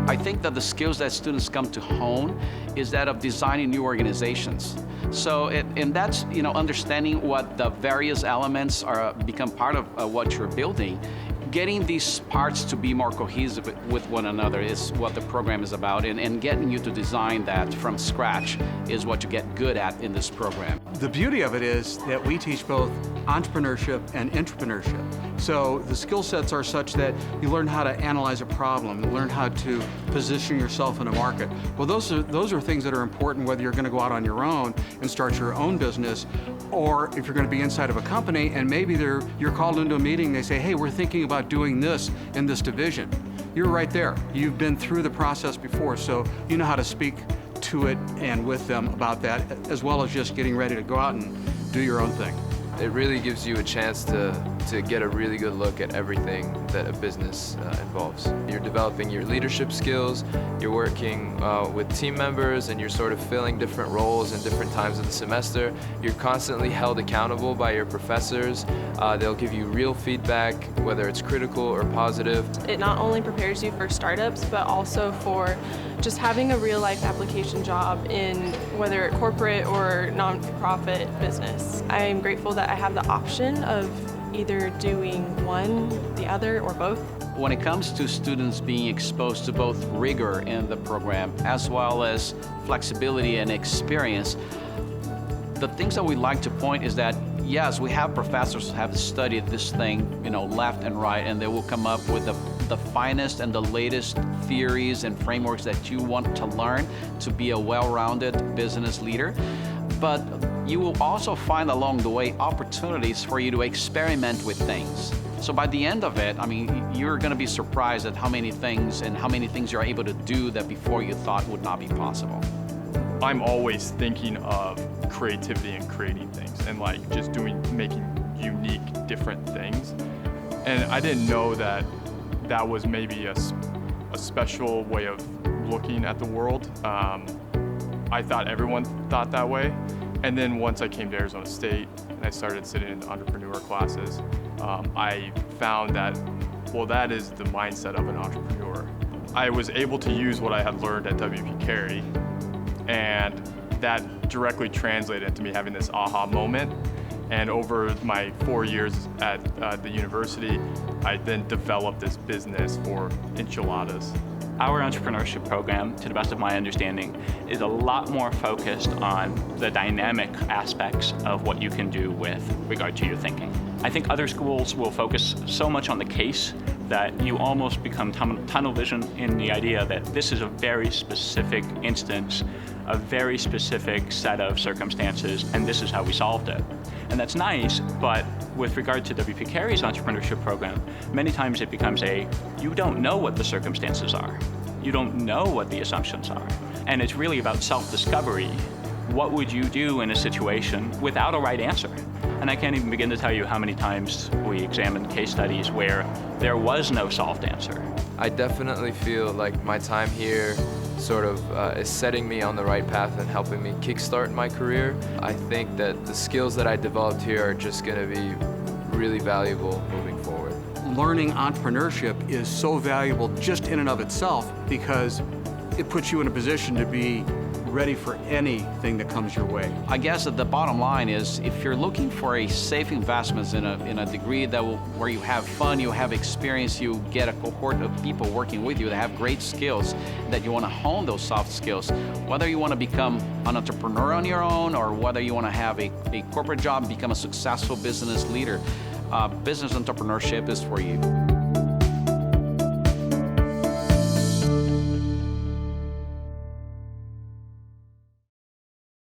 I think that the skills that students come to hone is that of designing new organizations. So, and that's, understanding what the various elements become part of what you're building. Getting these parts to be more cohesive with one another is what the program is about, and getting you to design that from scratch is what you get good at in this program. The beauty of it is that we teach both entrepreneurship and intrapreneurship. So the skill sets are such that you learn how to analyze a problem, you learn how to position yourself in a market. Well, those are things that are important whether you're going to go out on your own and start your own business, or if you're going to be inside of a company and maybe you're called into a meeting, they say, hey, we're thinking about doing this in this division. You're right there. You've been through the process before, so you know how to speak to it and with them about that, as well as just getting ready to go out and do your own thing. It really gives you a chance to get a really good look at everything that a business involves. You're developing your leadership skills, you're working with team members, and you're sort of filling different roles in different times of the semester. You're constantly held accountable by your professors. They'll give you real feedback, whether it's critical or positive. It not only prepares you for startups, but also for just having a real-life application job in whether corporate or non-profit business. I am grateful that I have the option of either doing one, the other, or both. When it comes to students being exposed to both rigor in the program as well as flexibility and experience, the things that we like to point is that yes, we have professors who have studied this thing, left and right, and they will come up with the finest and the latest theories and frameworks that you want to learn to be a well-rounded business leader. But you will also find along the way opportunities for you to experiment with things. So by the end of it, you're going to be surprised at how many things you're able to do that before you thought would not be possible. I'm always thinking of creativity and creating things and just making unique, different things. And I didn't know that was maybe a special way of looking at the world. I thought everyone thought that way. And then once I came to Arizona State and I started sitting in the entrepreneur classes, I found that is the mindset of an entrepreneur. I was able to use what I had learned at WP Carey, and that directly translated into me having this aha moment. And over my 4 years at the university, I then developed this business for enchiladas. Our entrepreneurship program, to the best of my understanding, is a lot more focused on the dynamic aspects of what you can do with regard to your thinking. I think other schools will focus so much on the case that you almost become tunnel vision in the idea that this is a very specific instance, a very specific set of circumstances, and this is how we solved it. And that's nice, but with regard to WP Carey's entrepreneurship program, many times it becomes you don't know what the circumstances are. You don't know what the assumptions are. And it's really about self-discovery. What would you do in a situation without a right answer? And I can't even begin to tell you how many times we examined case studies where there was no solved answer. I definitely feel like my time here sort of is setting me on the right path and helping me kickstart my career. I think that the skills that I developed here are just going to be really valuable moving forward. Learning entrepreneurship is so valuable just in and of itself because it puts you in a position to be ready for anything that comes your way. I guess that the bottom line is if you're looking for a safe investment in a degree where you have fun, you have experience, you get a cohort of people working with you that have great skills, that you want to hone those soft skills, whether you want to become an entrepreneur on your own or whether you want to have a corporate job, become a successful business leader, business entrepreneurship is for you.